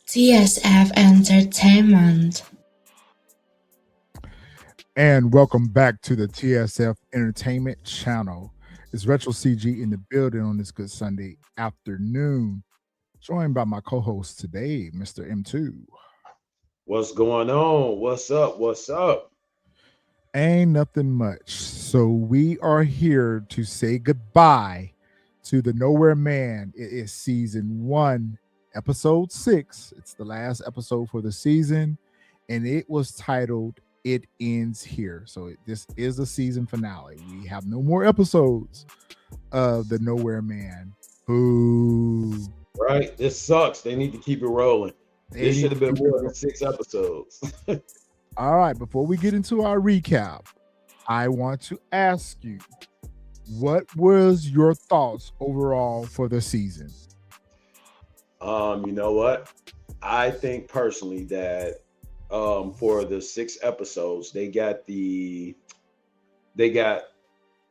TSF Entertainment. And welcome back to the TSF Entertainment channel. It's Retro CG in the building on this good Sunday afternoon, joined by my co-host today, Mr. M2. What's going on? What's up? What's up? Ain't nothing much. So we are here to say goodbye to the Nowhere Man. It is season 1, episode 6. It's the last episode for the season, and it was titled It Ends Here. So this is a season finale. We have no more episodes of the Nowhere Man. Boo. Right? This sucks. They need to keep it rolling. This should have been more than 6 episodes. All right, before we get into our recap, I want to ask you, what was your thoughts overall for the season? You know what? I think personally that for the 6 episodes, they got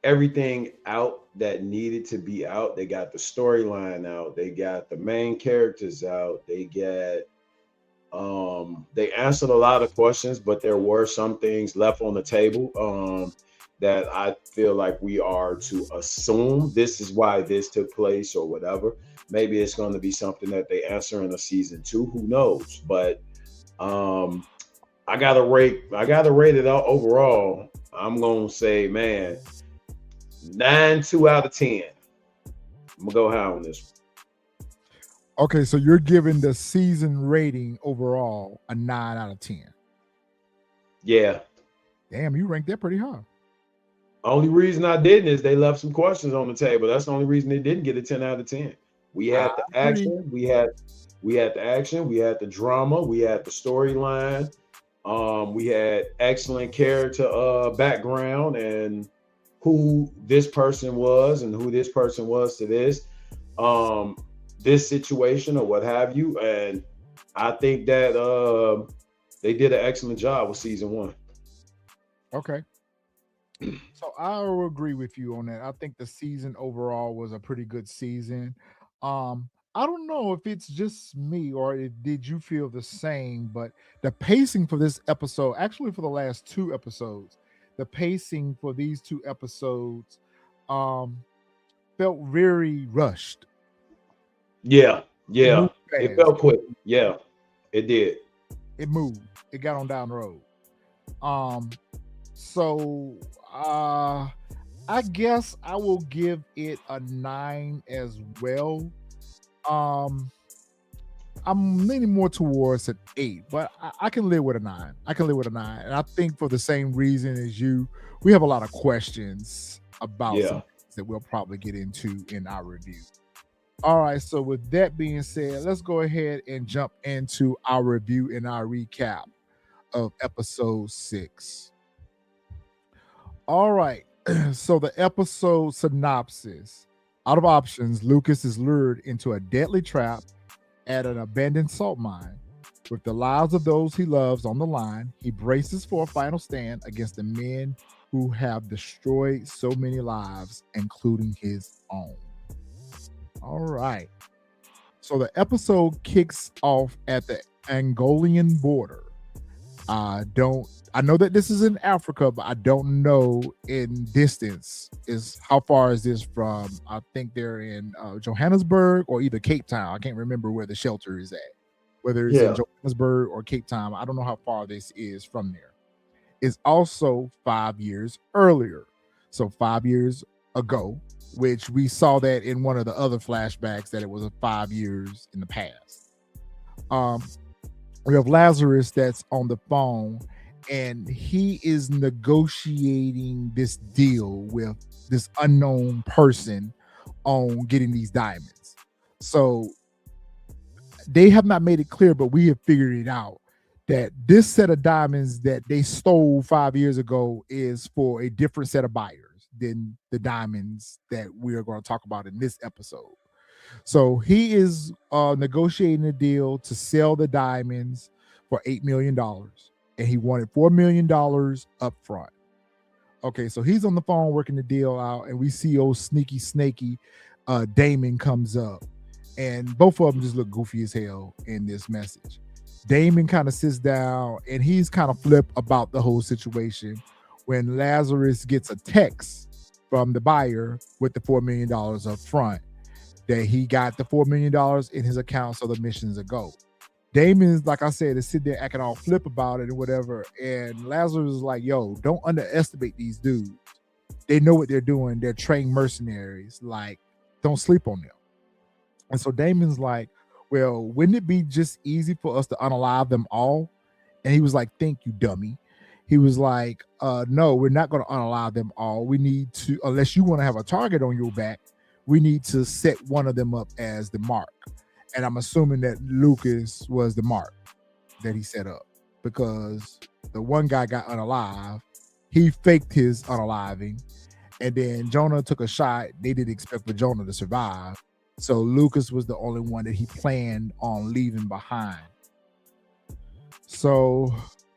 everything out that needed to be out. They got the storyline out. They got the main characters out. They answered a lot of questions, but there were some things left on the table that I feel like we are to assume this is why this took place or whatever. Maybe it's going to be something that they answer in a season 2. Who knows? But I gotta rate it out overall. I'm gonna say, man, 9.2 out of 10. I'm gonna go high on this one. Okay, so you're giving the season rating overall a 9 out of 10. Yeah. Damn, you ranked that pretty high. Only reason I didn't is they left some questions on the table. That's the only reason they didn't get a 10 out of 10. We had the action, we had the action, we had the drama, we had the storyline. We had excellent character background and who this person was and who this person was to this situation or what have you. And I think that they did an excellent job with season 1. Okay. So I will agree with you on that. I think the season overall was a pretty good season. I don't know if it's just me or did you feel the same, but the pacing for this episode, actually for the last 2 episodes, the pacing for these 2 episodes felt very rushed. Yeah. It felt quick. Yeah, it did. It moved. It got on down the road. So I guess I will give it a 9 as well. I'm leaning more towards an 8, but I can live with a 9. And I think for the same reason as you, we have a lot of questions about some things that we'll probably get into in our review. All right, so with that being said, let's go ahead and jump into our review and our recap of episode 6. All right, so the episode synopsis. Out of options, Lukas is lured into a deadly trap at an abandoned salt mine. With the lives of those he loves on the line, he braces for a final stand against the men who have destroyed so many lives, including his own. All right. So the episode kicks off at the Angolan border. I know that this is in Africa, but I don't know in distance is how far is this from. I think they're in Johannesburg or either Cape Town. I can't remember where the shelter is at, whether it's in Johannesburg or Cape Town. I don't know how far this is from there. It's also 5 years earlier. So 5 years ago, which we saw that in one of the other flashbacks that it was 5 years in the past. We have Lazarus that's on the phone, and he is negotiating this deal with this unknown person on getting these diamonds. So they have not made it clear, but we have figured it out that this set of diamonds that they stole 5 years ago is for a different set of buyers than the diamonds that we are going to talk about in this episode. So he is negotiating a deal to sell the diamonds for $8 million. And he wanted $4 million up front. Okay, so he's on the phone working the deal out, and we see old sneaky snaky Damon comes up and both of them just look goofy as hell in this message. Damon kind of sits down and he's kind of flip about the whole situation when Lazarus gets a text from the buyer with the $4 million up front that he got the $4 million in his account, so the mission's a go. Damon's, like I said, is sitting there acting all flip about it and whatever. And Lazarus is like, yo, don't underestimate these dudes. They know what they're doing. They're trained mercenaries. Like, don't sleep on them. And so Damon's like, well, wouldn't it be just easy for us to unalive them all? And he was like, thank you, dummy. He was like, no, we're not going to unalive them all. We need to, unless you want to have a target on your back, we need to set one of them up as the mark. And I'm assuming that Lukas was the mark that he set up, because the one guy got unalive. He faked his unaliving. And then Jonah took a shot. They didn't expect for Jonah to survive. So Lukas was the only one that he planned on leaving behind. So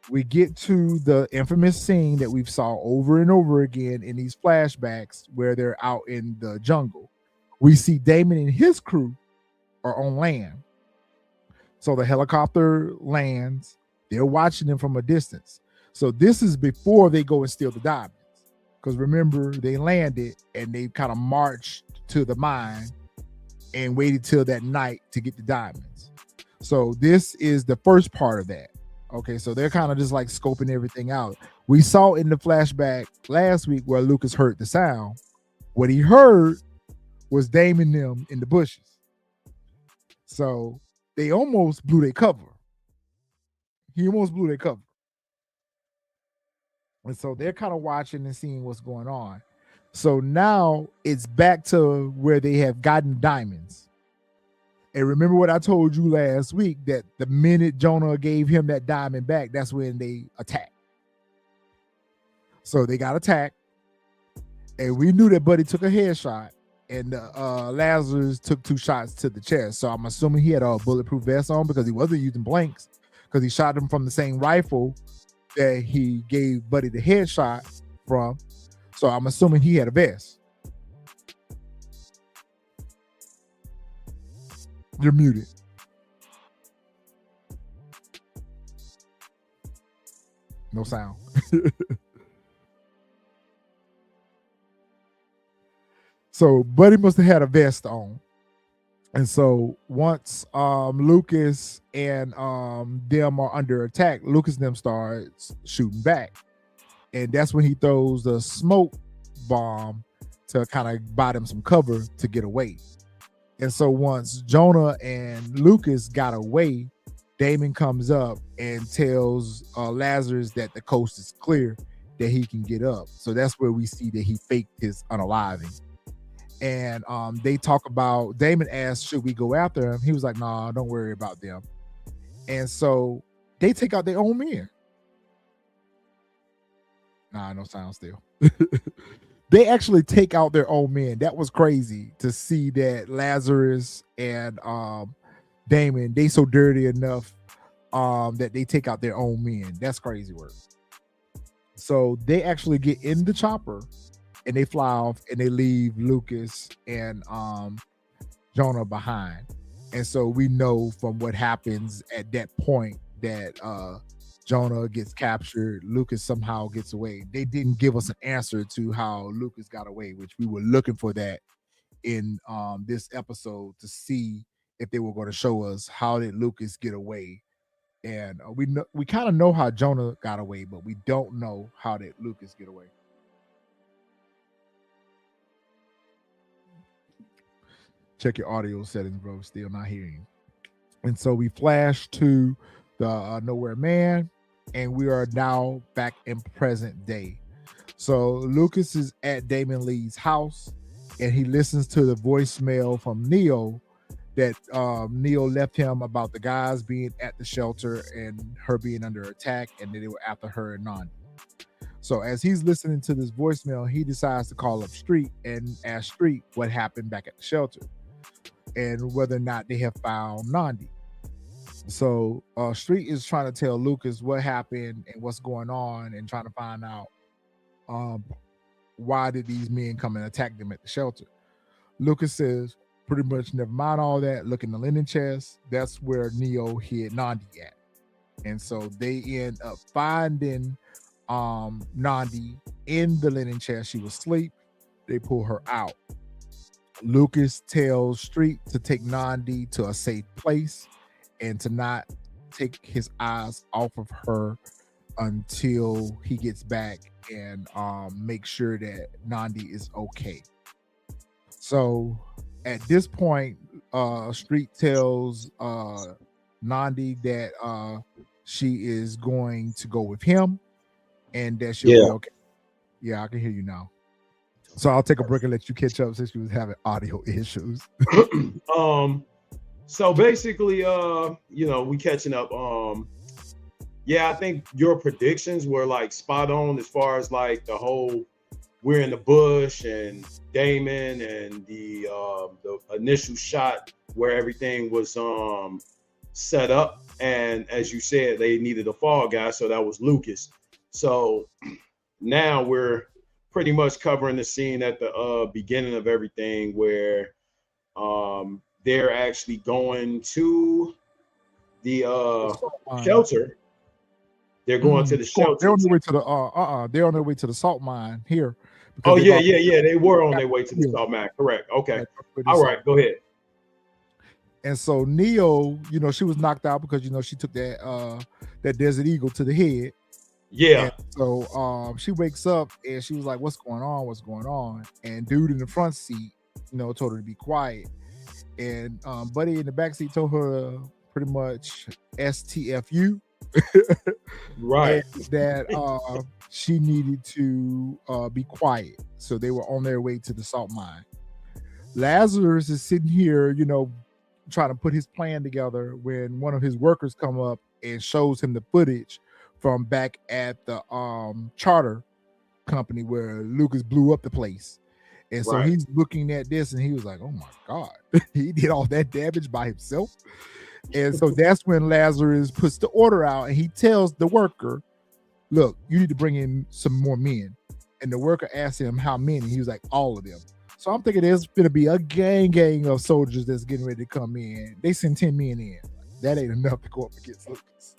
we get to the infamous scene that we've saw over and over again in these flashbacks where they're out in the jungle. We see Damon and his crew are on land. So the helicopter lands. They're watching them from a distance. So this is before they go and steal the diamonds. Because remember, they landed and they kind of marched to the mine and waited till that night to get the diamonds. So this is the first part of that. Okay, so they're kind of just like scoping everything out. We saw in the flashback last week where Lukas heard the sound. What he heard was Damon them in the bushes. So they almost blew their cover. He almost blew their cover. And so they're kind of watching and seeing what's going on. So now it's back to where they have gotten diamonds. And remember what I told you last week, that the minute Jonah gave him that diamond back, that's when they attacked. So they got attacked. And we knew that Buddy took a headshot. And Lazarus took 2 shots to the chest. So I'm assuming he had a bulletproof vest on, because he wasn't using blanks, because he shot him from the same rifle that he gave Buddy the headshot from. So I'm assuming he had a vest. You're muted. No sound. So Buddy must have had a vest on. And so once Lukas and them are under attack, Lukas and them starts shooting back. And that's when he throws the smoke bomb to kind of buy them some cover to get away. And so once Jonah and Lukas got away, Damon comes up and tells Lazarus that the coast is clear, that he can get up. So that's where we see that he faked his unaliving. And they talk about, Damon asked, should we go after him? He was like, nah, don't worry about them. And so they take out their own men. Nah, no sound still. They actually take out their own men. That was crazy to see that Lazarus and Damon, they so dirty enough that they take out their own men. That's crazy work. So they actually get in the chopper and they fly off and they leave Lukas and Jonah behind. And so we know from what happens at that point that Jonah gets captured, Lukas somehow gets away. They didn't give us an answer to how Lukas got away, which we were looking for that in this episode to see if they were going to show us how did Lukas get away. And we kind of know how Jonah got away, but we don't know how did Lukas get away. Check your audio settings, bro. Still not hearing you. And so we flash to the Nowhere Man, and we are now back in present day. So Lukas is at Damon Lee's house, and he listens to the voicemail from Neo that Neo left him about the guys being at the shelter and her being under attack, and that they were after her and Nandi. So as he's listening to this voicemail, he decides to call up Street and ask Street what happened back at the shelter and whether or not they have found Nandi. So Street is trying to tell Lukas what happened and what's going on and trying to find out why did these men come and attack them at the shelter. Lukas says, pretty much never mind all that. Look in the linen chest. That's where Neo hid Nandi at. And so they end up finding Nandi in the linen chest. She was asleep. They pull her out. Lucas tells Street to take Nandi to a safe place and to not take his eyes off of her until he gets back and make sure that Nandi is okay. So at this point, Street tells Nandi that she is going to go with him and that she'll be okay. Yeah, I can hear you now. So I'll take a break and let you catch up since you was having audio issues. So basically, we catching up. I think your predictions were like spot on as far as like the whole we're in the bush and Damon and the initial shot where everything was set up. And as you said, they needed a fall guy, so that was Lucas. So now we're pretty much covering the scene at the beginning of everything where they're actually going to the shelter. They're going to the shelter. They're on their way to the they're on their way to the salt mine here. Oh yeah. They were on their way to the salt mine. Correct. Okay. All right. Go ahead. And so Neo, she was knocked out because she took that Desert Eagle to the head. Yeah. And so she wakes up and she was like, "What's going on? What's going on?" And dude in the front seat, told her to be quiet. And Buddy in the back seat told her pretty much STFU. Right. That she needed to be quiet. So they were on their way to the salt mine. Lazarus is sitting here, trying to put his plan together when one of his workers come up and shows him the footage from back at the charter company where Lucas blew up the place. And so he's looking at this and he was like, "Oh my God, he did all that damage by himself." And so that's when Lazarus puts the order out and he tells the worker, "Look, you need to bring in some more men." And the worker asked him how many. He was like, "All of them." So I'm thinking there's going to be a gang of soldiers that's getting ready to come in. They send 10 men in. That ain't enough to go up against Lucas.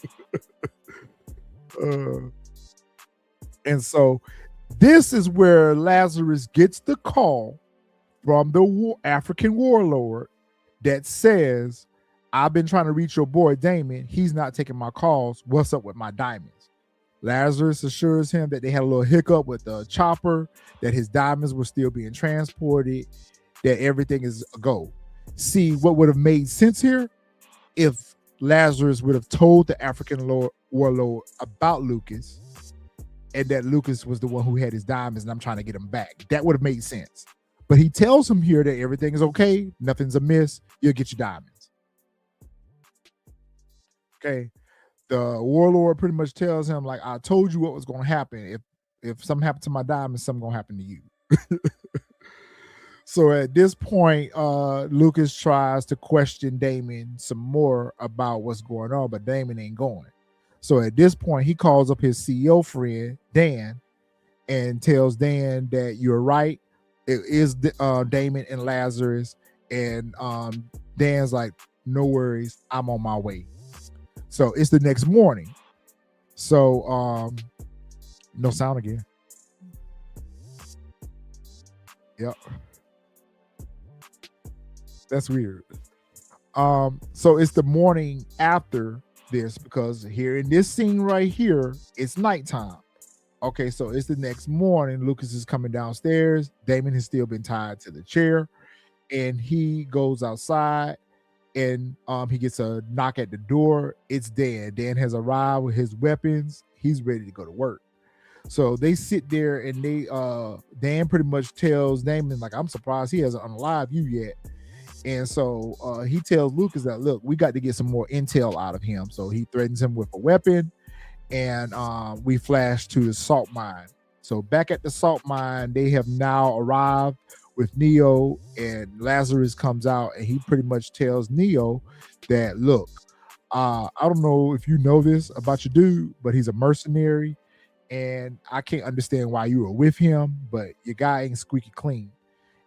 And so this is where Lazarus gets the call from the African warlord that says, "I've been trying to reach your boy Damon. He's not taking my calls. What's up with my diamonds?" Lazarus assures him that they had a little hiccup with the chopper, that his diamonds were still being transported, that everything is a go. See, what would have made sense here if Lazarus would have told the African warlord about Lucas and that Lucas was the one who had his diamonds and I'm trying to get him back. That would have made sense. But he tells him here that everything is okay, nothing's amiss, you'll get your diamonds. Okay. The warlord pretty much tells him, like, "I told you what was going to happen. If something happened to my diamonds, something going to happen to you." So at this point, Lucas tries to question Damon some more about what's going on, but Damon ain't going. So at this point, he calls up his CEO friend, Dan, and tells Dan that you're right. It is Damon and Lazarus. And Dan's like, "No worries, I'm on my way." So it's the next morning. So no sound again. Yep. That's weird. So it's the morning after this because here in this scene right here, it's nighttime. Okay, so it's the next morning. Lucas is coming downstairs. Damon has still been tied to the chair, and he goes outside. And he gets a knock at the door. It's Dan. Dan has arrived with his weapons. He's ready to go to work. So they sit there and Dan pretty much tells Damon, like, "I'm surprised he hasn't unalived you yet." And so he tells Lucas that, "Look, we got to get some more intel out of him." So he threatens him with a weapon, and we flash to the salt mine. So back at the salt mine, they have now arrived with Neo, and Lazarus comes out and he pretty much tells Neo that, "Look, I don't know if you know this about your dude, but he's a mercenary and I can't understand why you were with him, but your guy ain't squeaky clean."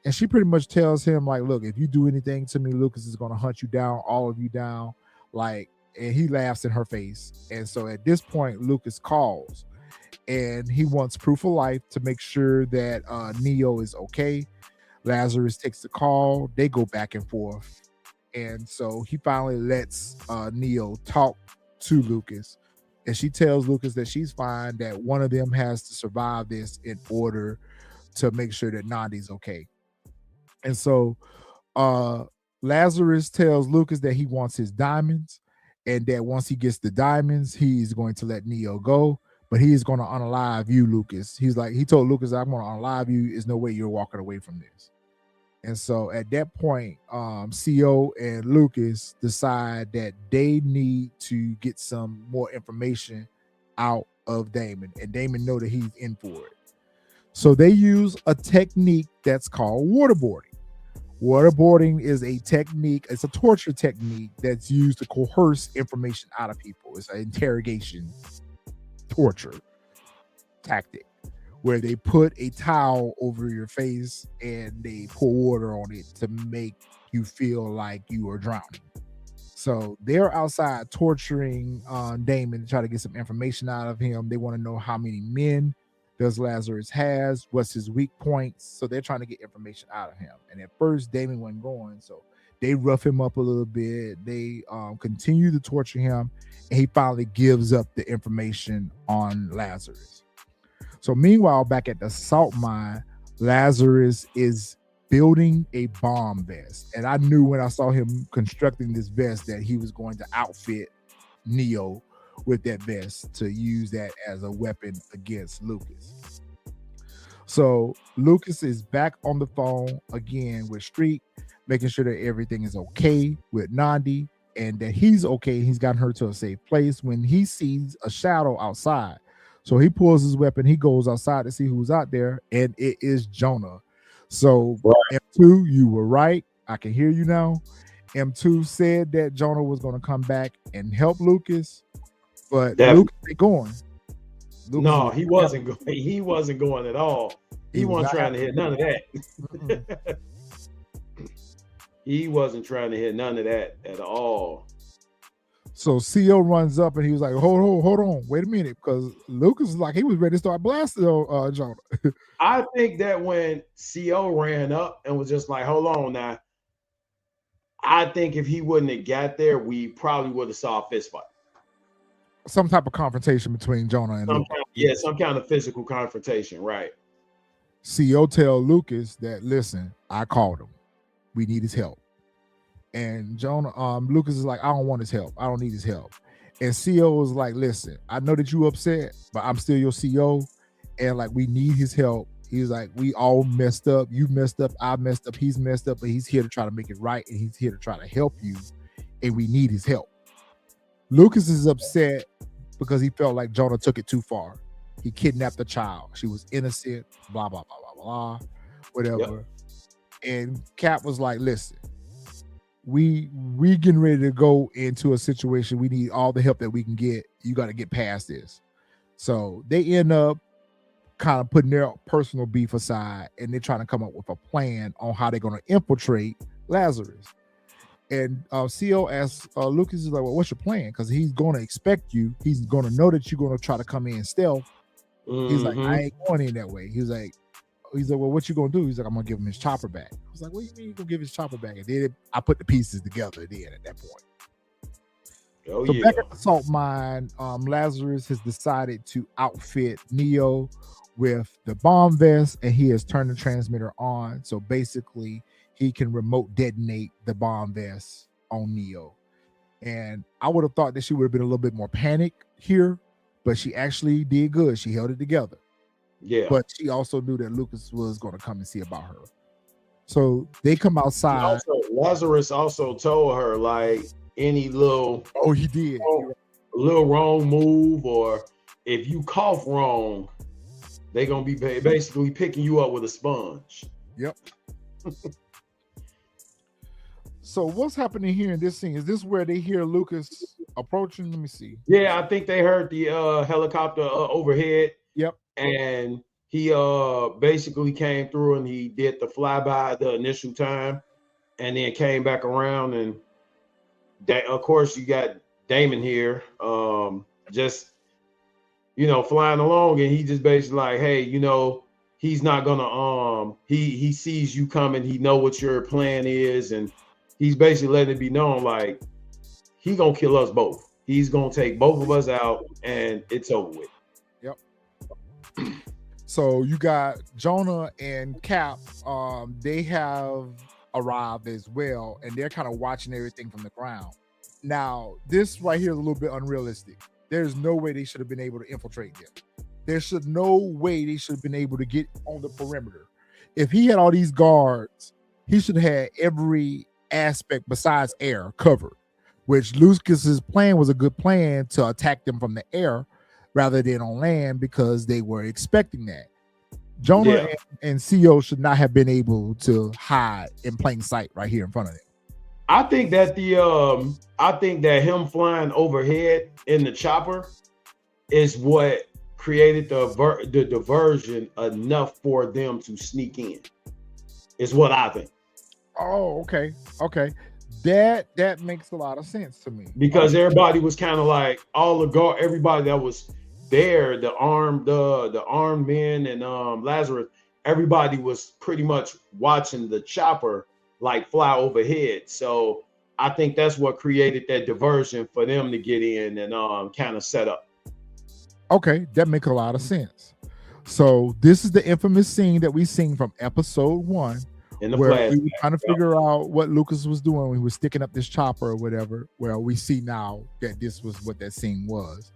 And she pretty much tells him, like, look, if you do anything to me, Lucas is gonna hunt you down, all of you down. Like, and he laughs in her face. And so at this point, Lucas calls and he wants proof of life to make sure that Neo is okay. Lazarus takes the call, they go back and forth. And so he finally lets Neo talk to Lucas. And she tells Lucas that she's fine, that one of them has to survive this in order to make sure that Nandi's okay. And so Lazarus tells Lucas that he wants his diamonds and that once he gets the diamonds, he's going to let Neo go, but he is going to unalive you, Lucas. He told Lucas, I'm going to unalive you. There's no way you're walking away from this. And so at that point, CO and Lucas decide that they need to get some more information out of Damon, and Damon know that he's in for it. So they use a technique that's called waterboarding. Waterboarding is a technique, it's a torture technique that's used to coerce information out of people. It's an interrogation torture tactic where they put a towel over your face and they pour water on it to make you feel like you are drowning. So they're outside torturing Damon to try to get some information out of him. They want to know how many men does Lazarus has, what's his weak points. So they're trying to get information out of him. And at first, Damon wasn't going. So they rough him up a little bit. They continue to torture him. And he finally gives up the information on Lazarus. So meanwhile, back at the salt mine, Lazarus is building a bomb vest. And I knew when I saw him constructing this vest that he was going to outfit Neo with that vest to use that as a weapon against Lucas. So Lucas is back on the phone again with Street, making sure that everything is okay with Nandi and that he's okay. He's gotten her to a safe place when he sees a shadow outside. So he pulls his weapon, he goes outside to see who's out there, and it is Jonah. So right. M2, you were right. I can hear you now. M2 said that Jonah was going to come back and help Lucas, but Lucas ain't going. No, he wasn't going. He wasn't going at all. He wasn't trying to hit none of that. He wasn't trying to hit none of that at all. So CO runs up and he was like, hold on, wait a minute, because Lucas is like, he was ready to start blasting Jonah. I think that when CO ran up and was just like, hold on now, I think if he wouldn't have got there, we probably would have saw a fist fight. Some type of confrontation between Jonah and Lucas. Some kind of physical confrontation, right. CO tell Lucas that, listen, I called him. We need his help. And Lucas is like, I don't want his help. I don't need his help. And CO was like, listen, I know that you upset, but I'm still your CO. And like, we need his help. He's like, we all messed up. You messed up. I messed up. He's messed up, but he's here to try to make it right. And he's here to try to help you. And we need his help. Lucas is upset because he felt like Jonah took it too far. He kidnapped a child. She was innocent, blah, blah, blah, blah, blah, whatever. Yep. And Cap was like, listen, we getting ready to go into a situation. We need all the help that we can get. You got to get past this. So they end up kind of putting their personal beef aside and they're trying to come up with a plan on how they're going to infiltrate Lazarus. And CO asks Lucas, is like, well, what's your plan? Because he's going to expect you. He's going to know that you're going to try to come in stealth. He's like, I ain't going in that way. He's like, well, what you gonna do? He's like, I'm gonna give him his chopper back. I was like, what do you mean you gonna give his chopper back? And then I put the pieces together then at that point. So back at the salt mine, Lazarus has decided to outfit Neo with the bomb vest, and he has turned the transmitter on. So basically, he can remote detonate the bomb vest on Neo. And I would have thought that she would have been a little bit more panicked here, but she actually did good. She held it together. Yeah. But she also knew that Lucas was going to come and see about her. So they come outside. Lazarus also told her, like, any little he did. Little wrong move, or if you cough wrong, they're going to be basically picking you up with a sponge. Yep. So what's happening here in this scene? Is this where they hear Lucas approaching? Let me see. Yeah, I think they heard the helicopter overhead. Yep. And he basically came through and he did the flyby the initial time, and then came back around, and of course you got Damon here, just flying along, and he just basically like, hey, he's not gonna he sees you coming, he know what your plan is, and he's basically letting it be known like he gonna kill us both. He's gonna take both of us out, and it's over with. Yep. So you got Jonah and Cap. They have arrived as well, and they're kind of watching everything from the ground. Now, this right here is a little bit unrealistic. There's no way they should have been able to infiltrate them. No way they should have been able to get on the perimeter. If he had all these guards, he should have had every aspect besides air covered, which Lucas's plan was a good plan to attack them from the air rather than on land because they were expecting that. Jonah and CO should not have been able to hide in plain sight right here in front of them. I think that him flying overhead in the chopper is what created the diversion enough for them to sneak in. Is what I think. Oh, okay. That makes a lot of sense to me. Because everybody was kind of like everybody that was there, the armed men and Lazarus, everybody was pretty much watching the chopper like fly overhead. So I think that's what created that diversion for them to get in and kind of set up. Okay, that makes a lot of sense. So this is the infamous scene that we seen from episode 1, where we were trying to figure out what Lucas was doing when he was sticking up this chopper or whatever. Well, we see now that this was what that scene was.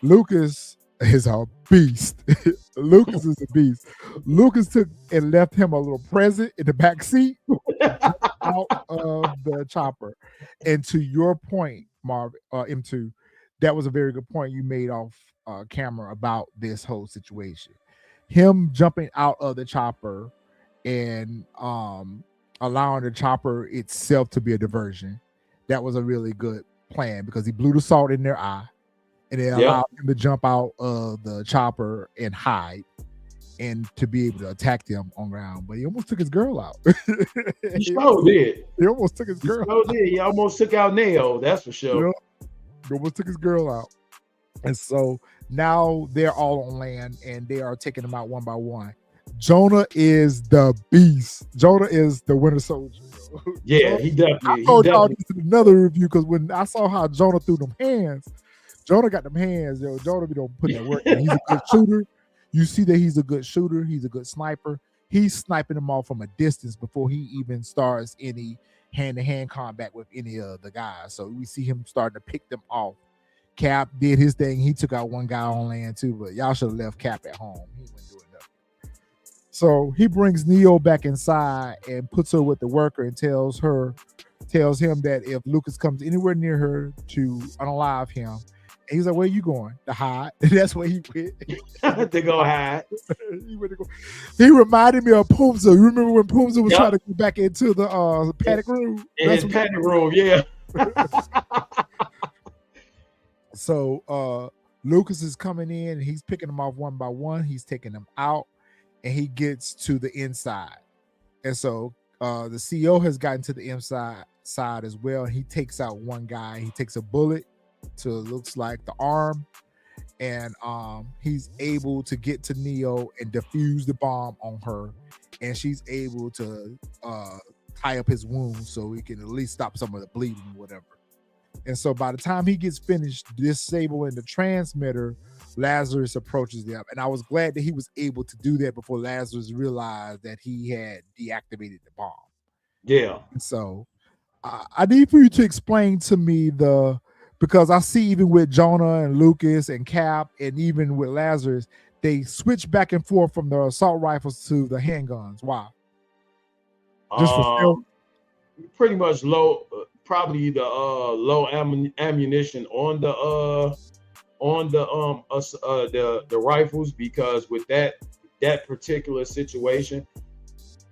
Lucas is a beast. Lucas is a beast. Lucas took and left him a little present in the back seat out of the chopper. And to your point, Marv, M2, that was a very good point you made off camera about this whole situation. Him jumping out of the chopper and allowing the chopper itself to be a diversion. That was a really good plan because he blew the salt in their eye. And it allowed him to jump out of the chopper and hide and to be able to attack them on ground. But he almost took his girl out. He sure did. He almost took his girl out. He almost took out Neo, that's for sure. He almost took his girl out. And so now they're all on land and they are taking them out one by one. Jonah is the beast. Jonah is the Winter Soldier. Yeah, he definitely. I told y'all this in another review because when I saw how Jonah threw them hands, Jonah got them hands, yo. Jonah be don't put that work in. He's a good shooter. You see that he's a good shooter. He's a good sniper. He's sniping them off from a distance before he even starts any hand-to-hand combat with any of the guys. So we see him starting to pick them off. Cap did his thing. He took out one guy on land too, but y'all should have left Cap at home. He wasn't doing nothing. So he brings Neo back inside and puts her with the worker and tells him that if Lucas comes anywhere near her to unalive him. And he's like, where you going? To hide. That's where he went. To go hide. He reminded me of Pumza. You remember when Pumza was trying to go back into the panic room? In his panic room, yeah. So Lucas is coming in and he's picking them off one by one. He's taking them out and he gets to the inside. And so the CO has gotten to the inside as well. He takes out one guy. He takes a bullet to looks like the arm, and he's able to get to Neo and defuse the bomb on her, and she's able to tie up his wounds so he can at least stop some of the bleeding or whatever. And so by the time he gets finished disabling the transmitter, Lazarus approaches them, and I was glad that he was able to do that before Lazarus realized that he had deactivated the bomb. Yeah. And so I need for you to explain to me because I see even with Jonah and Lucas and Cap and even with Lazarus, they switch back and forth from the assault rifles to the handguns. Why? Just for film? Pretty much low, probably the low ammunition on the rifles, because with that particular situation,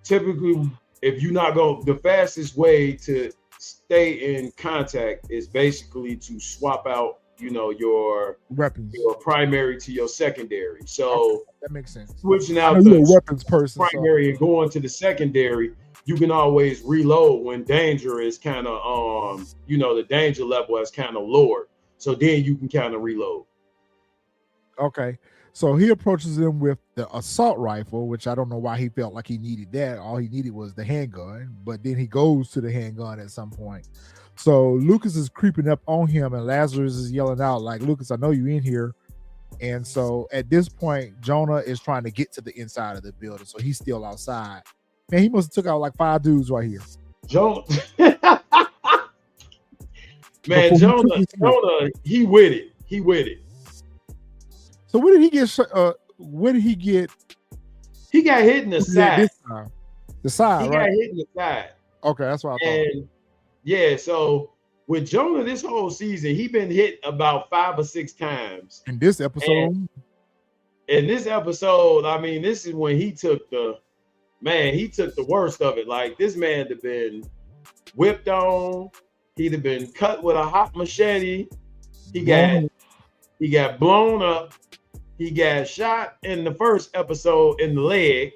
typically if you're not going, the fastest way to stay in contact is basically to swap out your weapons. primary to your secondary. So Okay, that makes sense. switching I out know you're a the weapons person. primary and going to the secondary, you can always reload when danger is kind of the danger level has kind of lowered. So then you can kind of reload. Okay. So he approaches him with the assault rifle, which I don't know why he felt like he needed that. All he needed was the handgun, but then he goes to the handgun at some point. So Lukas is creeping up on him, and Lazarus is yelling out, like, Lukas, I know you in here. And so at this point, Jonah is trying to get to the inside of the building. So he's still outside. Man, he must have took out like 5 dudes right here. Jonah, man, Jonah, he with it. He with it. So where did he get? Where did he get? He got hit in the side. The side, he right? Got hit in the side. Okay, that's what I thought. And yeah, so with Jonah this whole season, he been hit about 5 or 6 times. In this episode, I mean, this is when he took the worst of it. Like, this man had been whipped on. He'd have been cut with a hot machete. He got blown up. He got shot in the first episode in the leg.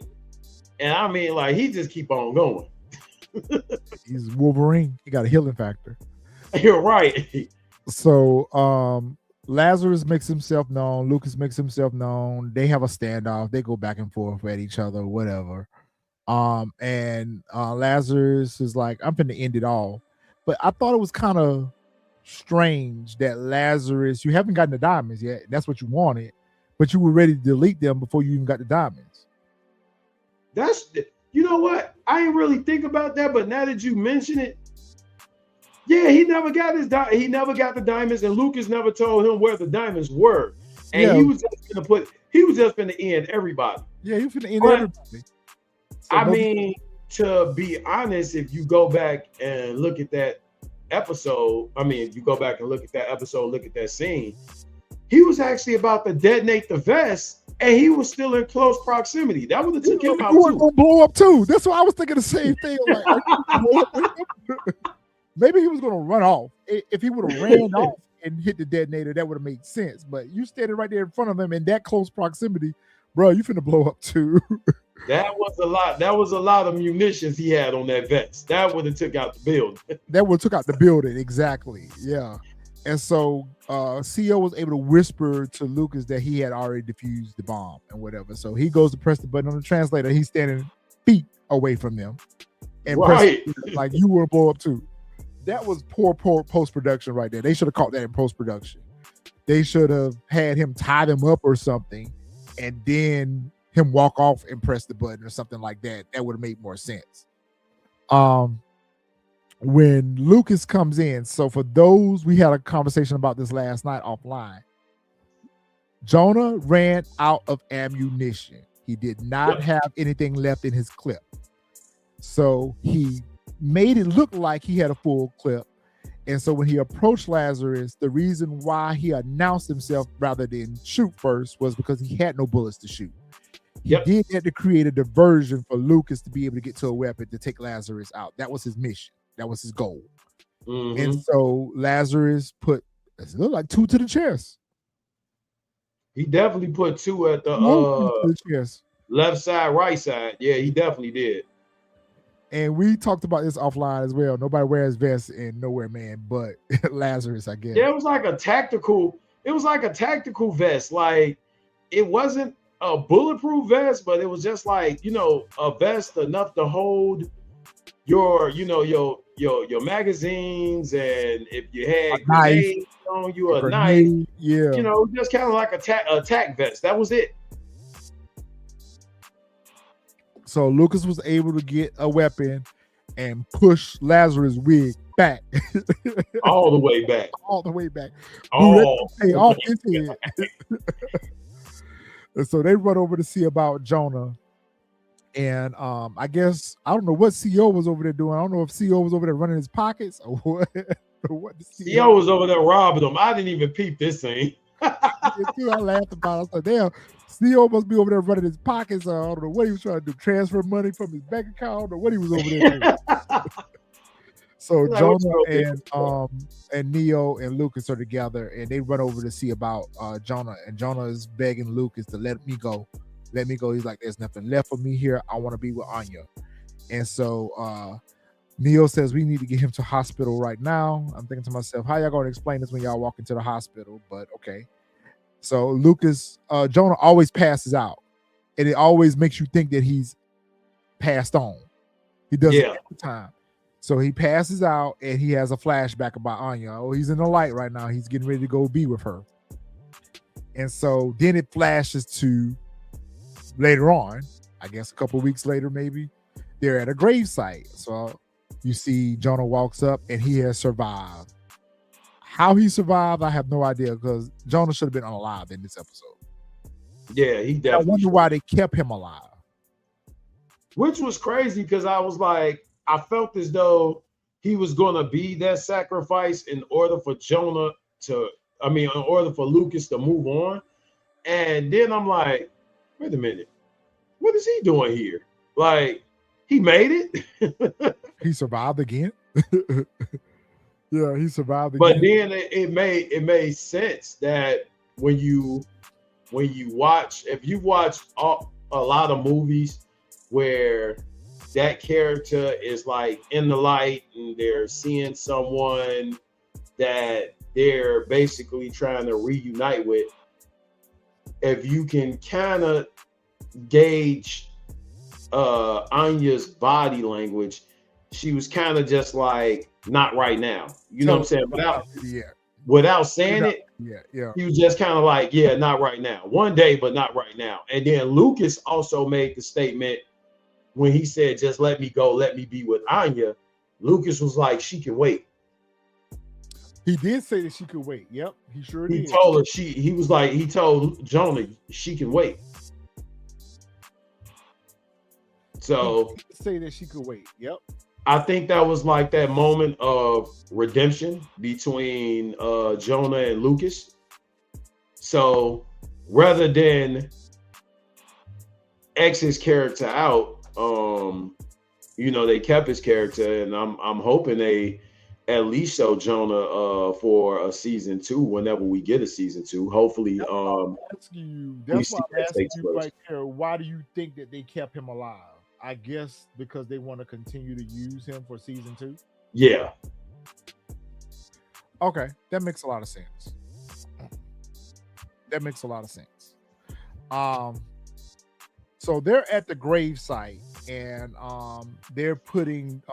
And I mean, like, he just keep on going. He's Wolverine. He got a healing factor. You're right. So Lazarus makes himself known. Lukas makes himself known. They have a standoff. They go back and forth at each other, whatever. And Lazarus is like, I'm finna end it all. But I thought it was kind of strange that Lazarus, you haven't gotten the diamonds yet. That's what you wanted, but you were ready to delete them before you even got the diamonds. You know what? I didn't really think about that, but now that you mention it, yeah, he never got the diamonds, and Lukas never told him where the diamonds were. And he was just gonna end everybody. Yeah, he was gonna end everybody. So I mean, to be honest, if you go back and look at that episode, look at that scene, he was actually about to detonate the vest, and he was still in close proximity. That would have took him out too. Gonna blow up too. That's what I was thinking. The same thing. Like, maybe he was gonna run off. If he would have ran off and hit the detonator, that would have made sense. But you standing right there in front of him in that close proximity, bro, you finna blow up too. That was a lot. That was a lot of munitions he had on that vest. That would have took out the building. That would have took out the building, exactly. Yeah. And so CO was able to whisper to Lukas that he had already defused the bomb and whatever. So he goes to press the button on the translator. He's standing feet away from them. And right. Like, you want to blow up too. That was poor post-production right there. They should have caught that in post-production. They should have had him tie them up or something, and then him walk off and press the button or something like that. That would have made more sense. When Lukas comes in, so for those, we had a conversation about this last night offline. Jonah ran out of ammunition. He did not have anything left in his clip. So he made it look like he had a full clip. And so when he approached Lazarus, the reason why he announced himself rather than shoot first was because he had no bullets to shoot. He did that to create a diversion for Lukas to be able to get to a weapon to take Lazarus out. That was his mission. That was his goal. Mm-hmm. And so Lazarus put, it looked like 2 to the chest. He definitely put 2 at the chest. Left side, right side. Yeah, he definitely did. And we talked about this offline as well. Nobody wears vests in Nowhere Man, but Lazarus, I guess. Yeah, it was like a tactical vest. Like, it wasn't a bulletproof vest, but it was just like, a vest enough to hold your magazines, and if you had grenades on you, a knife, just kind of like a tack vest. That was it. So Lukas was able to get a weapon and push Lazarus' wig back. All the way back. All the way back. Off into it. And so they run over to see about Jonah. And I guess, I don't know what CO was over there doing. I don't know if CO was over there running his pockets or what. CO was over there robbing them. I didn't even peep this thing. I laughed about it. I was like, damn, CO must be over there running his pockets. I don't know what he was trying to do. Transfer money from his bank account or what he was over there doing. So Like, what you Jonah gonna do for? and Neo and Lucas are together, and they run over to see about Jonah, and Jonah is begging Lucas to let me go. Let me go. He's like, there's nothing left for me here. I want to be with Anya. And so Neo says we need to get him to hospital right now. I'm thinking to myself, how y'all going to explain this when y'all walk into the hospital? But okay. So Jonah always passes out, and it always makes you think that he's passed on. He does it Yeah. every time. So he passes out, and he has a flashback about Anya. Oh, he's in the light right now. He's getting ready to go be with her. And so then it flashes to later on, I guess a couple weeks later, maybe, they're at a gravesite. So you see Jonah walks up, and he has survived. How he survived, I have no idea, because Jonah should have been alive in this episode. Yeah, he And I definitely wonder should. why they kept him alive. Which was crazy because I was like, I felt as though he was gonna be that sacrifice in order for Jonah to, I mean, in order for Lucas to move on. And then I'm like, wait a minute, what is he doing here? Like, he made it. He survived again. Yeah, he survived But again. then it made sense that when you watch, if you watch a lot of movies where that character is like in the light and they're seeing someone that they're basically trying to reunite with, if you can kind of gauge Anya's body language, she was kind of just like, not right now. You know what I'm saying? Without saying it, yeah. he was just kind of like, yeah, not right now. One day, but not right now. And then Lucas also made the statement when he said, just let me go, let me be with Anya. Lucas was like, she can wait. He did say that she could wait. Yep, he sure did. He told her he told Jonah she can wait. So he did say that she could wait. Yep. I think that was like that moment of redemption between Jonah and Lucas. So rather than X his character out, they kept his character, and I'm hoping they at least show Jonah for a season 2 whenever we get a season 2. Hopefully, that's why I'm asking you right there. Why do you think that they kept him alive? I guess because they want to continue to use him for season 2. Yeah. Okay, that makes a lot of sense. So they're at the gravesite, and they're putting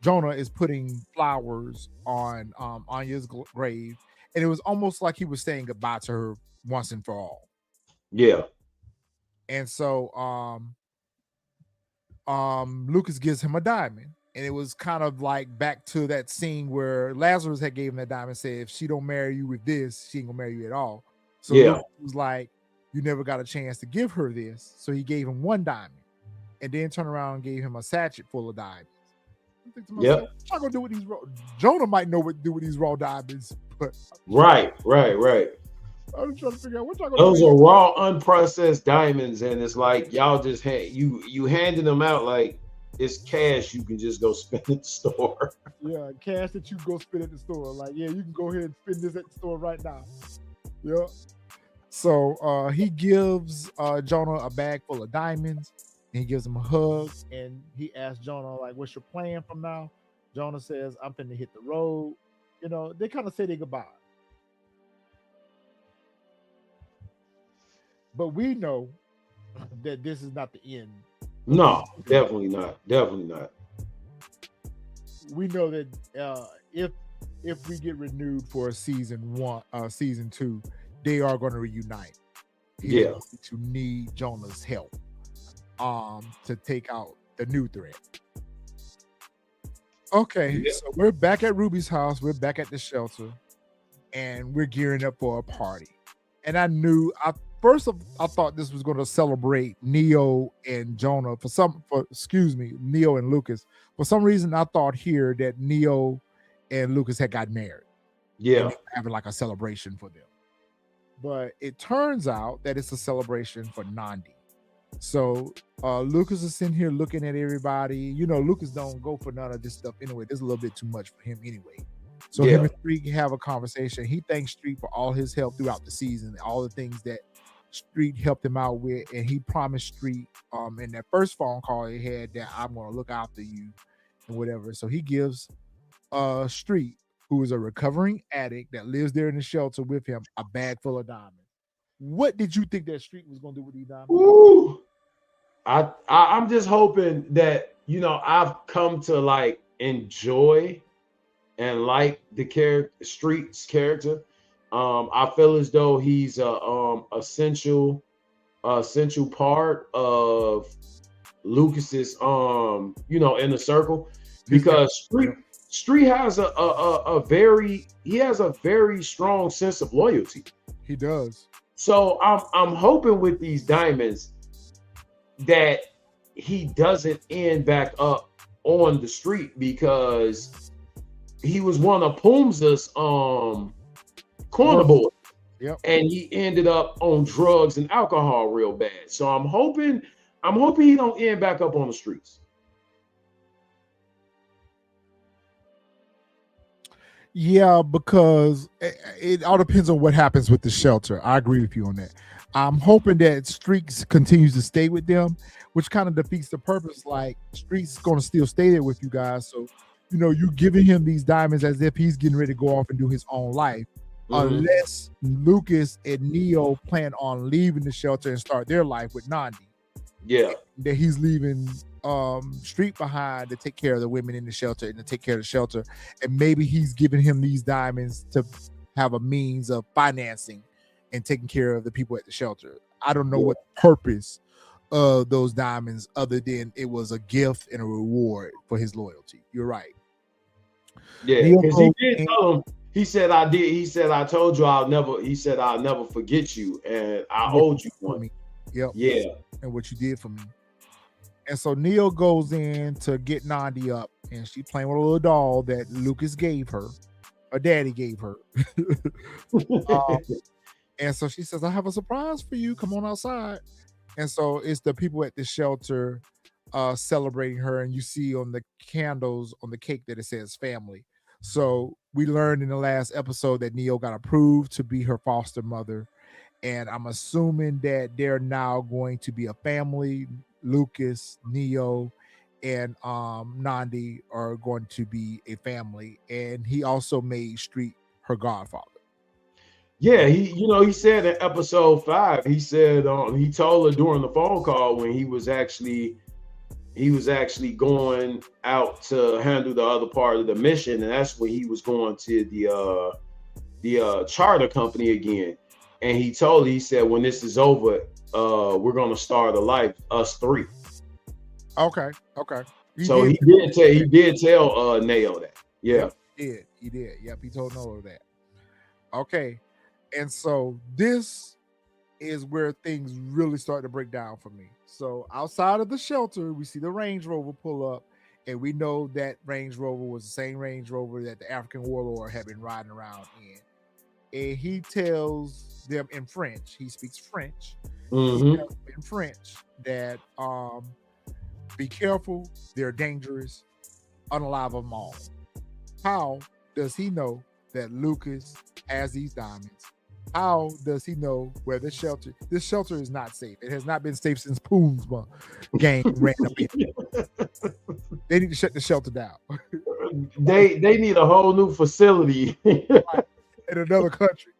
Jonah is putting flowers on Anya's grave, and it was almost like he was saying goodbye to her once and for all. Yeah. And so Lucas gives him a diamond, and it was kind of like back to that scene where Lazarus had gave him that diamond, said if she don't marry you with this, she ain't gonna marry you at all. So Lucas was like, you never got a chance to give her this, so he gave him one diamond, and then turned around and gave him a sachet full of diamonds. I think to myself, what y'all gonna do with these Jonah might know what to do with these raw diamonds, but right. I'm trying to figure out what y'all gonna do. Those are raw, unprocessed diamonds, and it's like y'all just you handing them out like it's cash you can just go spend at the store. Yeah, cash that you go spend at the store. Like, yeah, you can go ahead and spend this at the store right now. Yeah. So he gives Jonah a bag full of diamonds, and he gives him a hug, and he asks Jonah, like, what's your plan from now? Jonah says, I'm finna hit the road. They kind of say their goodbye. But we know that this is not the end. No, definitely not. We know that if we get renewed for season 2, they are going to reunite. He's going to need Jonah's help to take out the new threat. Okay, so we're back at Ruby's house. We're back at the shelter, and we're gearing up for a party. And I thought this was going to celebrate Neo and Jonah Neo and Lucas. For some reason, I thought here that Neo and Lucas had got married. Yeah, having like a celebration for them. But it turns out that it's a celebration for Nandi. So Lucas is sitting here looking at everybody. You know, Lucas don't go for none of this stuff anyway. This is a little bit too much for him anyway. So him Yeah. and Street have a conversation. He thanks Street for all his help throughout the season, all the things that Street helped him out with, and he promised Street in that first phone call he had that I'm gonna look after you and whatever. So he gives Street, who is a recovering addict that lives there in the shelter with him, a bag full of diamonds. What did you think that Street was gonna do with these diamonds? Ooh. I'm just hoping that I've come to like enjoy and like the character Street's character. I feel as though he's a essential part of Lucas's inner circle, because Street has a very strong sense of loyalty. He does. So I'm hoping with these diamonds that he doesn't end back up on the street, because he was one of Pumza's corner boys. Yep. And he ended up on drugs and alcohol real bad. So I'm hoping he don't end back up on the streets. Yeah, because it all depends on what happens with the shelter. I agree with you on that. I'm hoping that Streaks continues to stay with them, which kind of defeats the purpose. Like Streaks going to still stay there with you guys, so you giving him these diamonds as if he's getting ready to go off and do his own life, unless Lucas and Neo plan on leaving the shelter and start their life with Nandi. Yeah, that he's leaving Street behind to take care of the women in the shelter and to take care of the shelter, and maybe he's giving him these diamonds to have a means of financing and taking care of the people at the shelter. I don't know what purpose of those diamonds other than it was a gift and a reward for his loyalty. You're right. Yeah, because he did tell him. He said, "I did." He said, "I told you I'll never." He said, "I'll never forget you, and I owed you one." Yep. Yeah. And what you did for me. And so Neo goes in to get Nandi up, and she playing with a little doll that Lucas gave her, or Daddy gave her. And so she says, "I have a surprise for you. Come on outside." And so it's the people at the shelter celebrating her, and you see on the candles on the cake that it says family. So we learned in the last episode that Neo got approved to be her foster mother, and I'm assuming that they're now going to be a family. Lucas, Neo, and Nandi are going to be a family, and he also made Street her godfather. Yeah, he said in episode 5, he said he told her during the phone call when he was actually going out to handle the other part of the mission, and that's when he was going to the charter company again. And he said, when this is over, we're gonna start a life, us 3. Okay. He did tell Neo that. Yeah. Yep, he did. Yep, he told Neo that. Okay. And so this is where things really start to break down for me. So outside of the shelter, we see the Range Rover pull up, and we know that Range Rover was the same Range Rover that the African warlord had been riding around in. And he tells them in French, he speaks French, he tells them in French that be careful, they're dangerous, unalive them all. How does he know that Lucas has these diamonds? How does he know where this shelter is not safe? It has not been safe since Poom's gang ran up in. They need to shut the shelter down. They need a whole new facility in another country.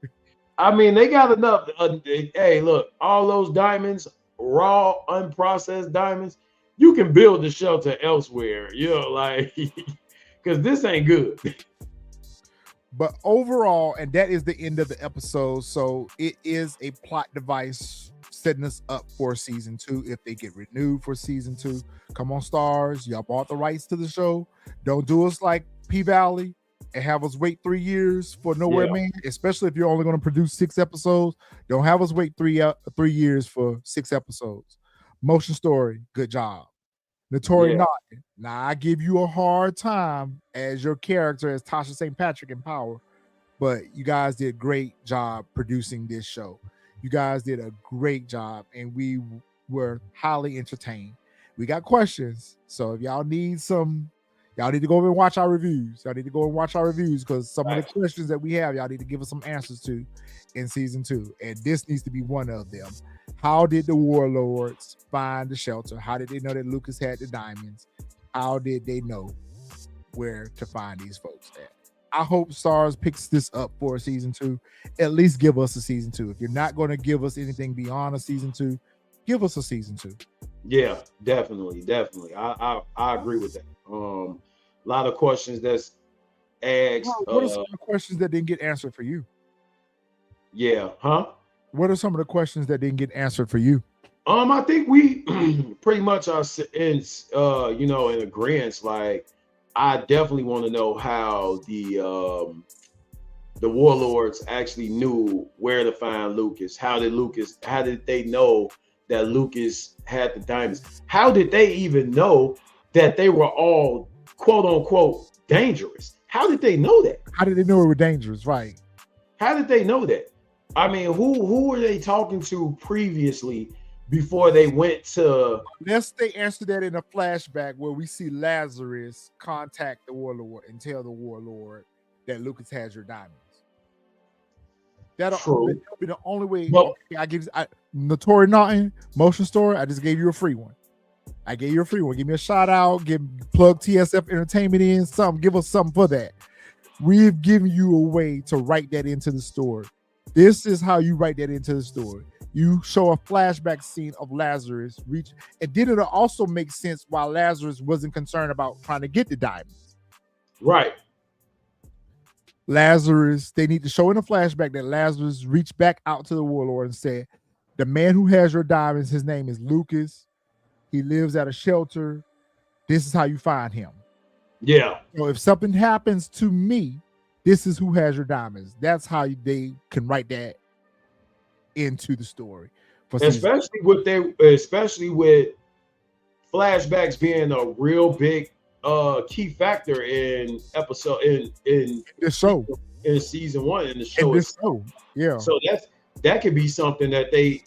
I mean, they got enough. Hey, look, all those diamonds, raw, unprocessed diamonds, you can build the shelter elsewhere. Like, because this ain't good. But overall, and that is the end of the episode. So it is a plot device setting us up for season 2 if they get renewed for season 2. Come on, Stars. Y'all bought the rights to the show. Don't do us like P-Valley and have us wait 3 years for Nowhere Man, especially if you're only going to produce 6 episodes. Don't have us wait 3 years for 6 episodes. Motion Story, good job. Notori Naughton. Now I give you a hard time as your character as Tasha St. Patrick in Power, but you guys did a great job producing this show. You guys did a great job, and we were highly entertained. We got questions, so if y'all need some, y'all need to go over and watch our reviews. Y'all need to go and watch our reviews because some of the questions that we have, y'all need to give us some answers to in season 2, and this needs to be one of them. How did the warlords find the shelter? How did they know that Lukas had the diamonds? How did they know where to find these folks at? I hope Stars picks this up for season 2. At least give us a season 2. If you're not going to give us anything beyond a season 2, give us a season 2. Yeah, definitely. I agree with that. A lot of questions that's asked. What are some of the questions that didn't get answered for you? Yeah, huh? What are some of the questions that didn't get answered for you? I think we pretty much are in in agreement. Like, I definitely want to know how the warlords actually knew where to find Lukas. How did they know that Lukas had the diamonds? How did they even know that they were all quote unquote dangerous? How did they know that? How did they know it were dangerous? Right. How did they know that? I mean, who were they talking to previously before they went to? Unless they answer that in a flashback where we see Lazarus contact the warlord and tell the warlord that Lukas has your diamonds. That'll be the only way. Well, okay, I give Notori Naughton Motion Story. I just gave you a free one. Give me a shout out. Plug TSF Entertainment in something. Give us something for that. We've given you a way to write that into the story. This is how you write that into the story. You show a flashback scene of Lazarus reach, and then it'll also make sense why Lazarus wasn't concerned about trying to get the diamonds. Right. Lazarus, they need to show in a flashback that Lazarus reached back out to the warlord and said, the man who has your diamonds, his name is Lukas. He lives at a shelter. This is how you find him. Yeah. So if something happens to me, this is who has your diamonds. That's how they can write that into the story. Especially with flashbacks being a real big key factor in the show, in season 1 in the show. Yeah. So that could be something that they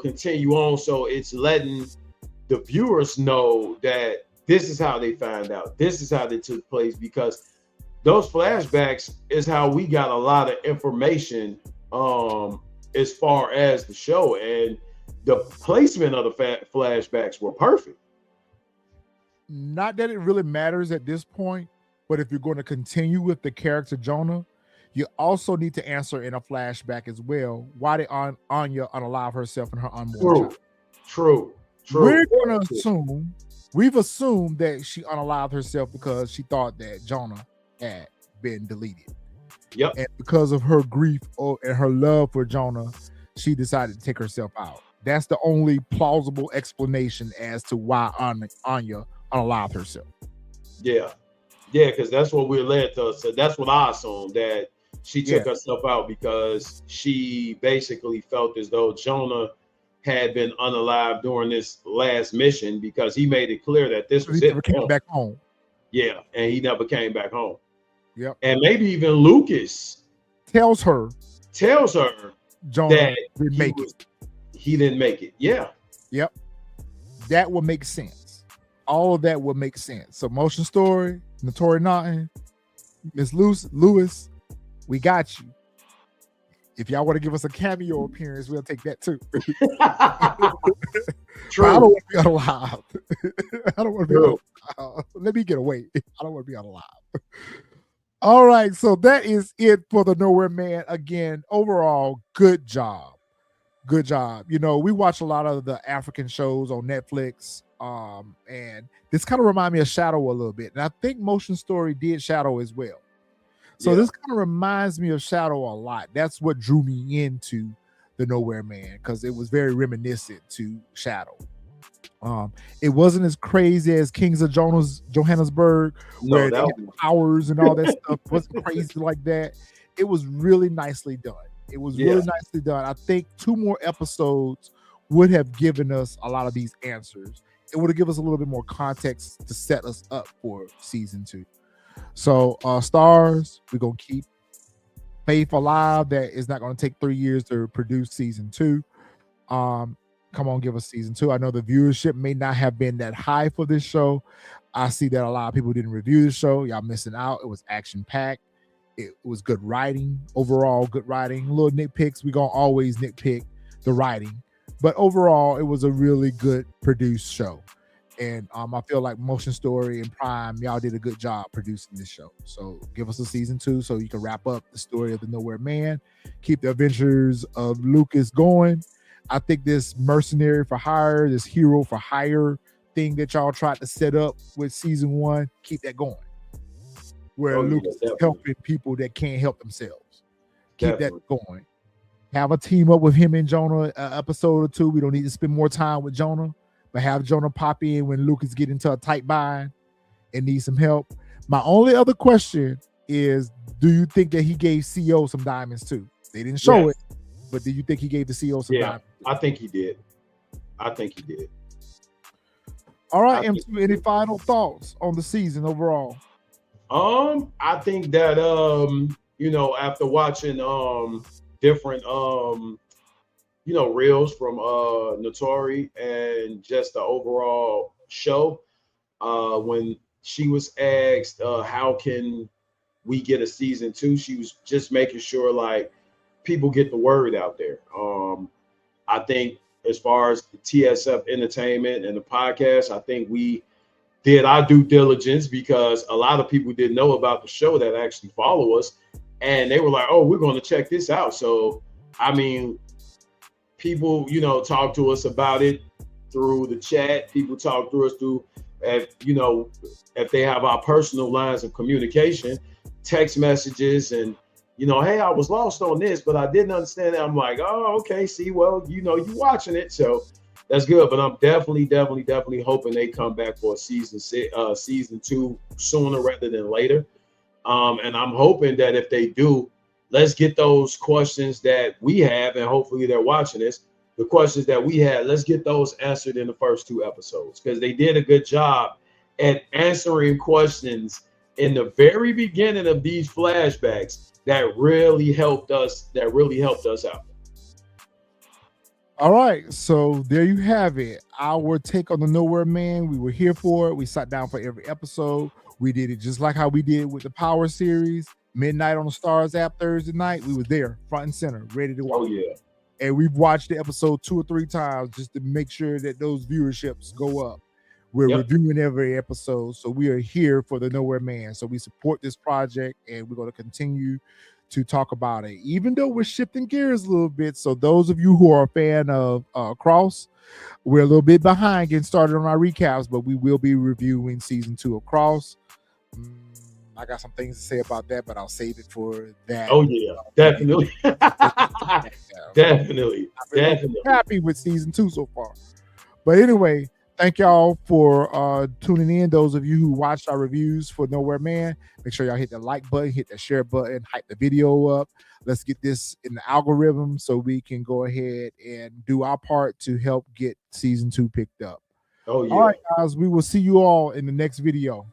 continue on. So it's letting the viewers know that this is how they found out. This is how they took place, because those flashbacks is how we got a lot of information as far as the show, and the placement of the flashbacks were perfect. Not that it really matters at this point, but if you're going to continue with the character Jonah, you also need to answer in a flashback as well why did Anya unalive herself and her unborn child. True. We're going to we've assumed that she unalived herself because she thought that Jonah had been deleted. Yep. And because of her grief and her love for Jonah, she decided to take herself out. That's the only plausible explanation as to why Anya unalived herself. Yeah, because that's what we're led to. So that's what I assumed, that she took herself out because she basically felt as though Jonah had been unalived during this last mission, because he made it clear that this was he never came back home. Yeah, and he never came back home. Yep. And maybe even Lukas tells her Jonah that he didn't make it. Yeah. Yep. That will make sense. All of that will make sense. So Motion Story, Notori Naughton, Miss Lewis, we got you. If y'all want to give us a cameo appearance, we'll take that too. True. I don't want to be unalive. I don't want to be unalive. Let me get away. I don't want to be unalive. All right, so that is it for the Nowhere Man. Again, overall, good job. Good job. We watch a lot of the African shows on Netflix, and this kind of reminds me of Shadow a little bit. And I think Motion Story did Shadow as well. So this kind of reminds me of Shadow a lot. That's what drew me into the Nowhere Man, because it was very reminiscent to Shadow. It wasn't as crazy as Kings of Johannesburg, where they had powers and all that stuff. It wasn't crazy like that. It was really nicely done. I think 2 more episodes would have given us a lot of these answers. It would have given us a little bit more context to set us up for season 2. So Stars, we're going to keep faith alive that it's not going to take 3 years to produce season 2. come on, give us season two. I know the viewership may not have been that high for this show. I see that a lot of people didn't review the show. Y'all missing out. It was action packed. It was good writing, overall good writing. Little nitpicks, we gonna always nitpick the writing, but overall, it was a really good produced show. And I feel like Motion Story and Prime, y'all did a good job producing this show. So give us a season two so you can wrap up the story of the Nowhere Man, keep the adventures of Lucas going. I think this mercenary for hire, this hero for hire thing that y'all tried to set up with season one, keep that going. Where Lucas is helping people that can't help themselves. Keep that going. Have a team up with him and Jonah, episode or two. We don't need to spend more time with Jonah, but have Jonah pop in when Lucas get into a tight bind and need some help. My only other question is, do you think that he gave CO some diamonds too? They didn't show it, but do you think he gave the CO some diamonds? I think he did. I think he did. All right, M2, any final thoughts on the season overall? I think that after watching different reels from Notori and just the overall show, when she was asked how can we get a season two, she was just making sure like people get the word out there. I think as far as the TSF Entertainment and the podcast, I think we did our due diligence because a lot of people didn't know about the show that actually follow us, and they were like, "Oh, we're going to check this out." So, I mean, people, talk to us about it through the chat. People talk to us through, if they have our personal lines of communication, text messages, and hey, I was lost on this, but I didn't understand it. I'm like, oh, okay, see, well, you watching it, so that's good. But I'm definitely hoping they come back for a season two sooner rather than later. And I'm hoping that if they do, let's get those questions that we have, and hopefully they're watching this. The questions that we had, let's get those answered in the first two episodes, because they did a good job at answering questions in the very beginning of these flashbacks that really helped us out. All right, so there you have it. Our take on the Nowhere Man. We were here for it. We sat down for every episode. We did it just like how we did with the Power series. Midnight on the Stars app Thursday night. We were there, front and center, ready to watch. Oh yeah. And we've watched the episode 2 or 3 times just to make sure that those viewerships go up. We're reviewing every episode, so we are here for the Nowhere Man. So we support this project, and we're going to continue to talk about it, even though we're shifting gears a little bit. So those of you who are a fan of Cross, we're a little bit behind getting started on our recaps, but we will be reviewing season 2 of Cross. I got some things to say about that, but I'll save it for that. Oh yeah, definitely. Definitely. Happy with season 2 so far. But anyway, thank y'all for tuning in. Those of you who watched our reviews for Nowhere Man, make sure y'all hit the like button, hit that share button, hype the video up. Let's get this in the algorithm so we can go ahead and do our part to help get season 2 picked up. Oh yeah. All right, guys, we will see you all in the next video.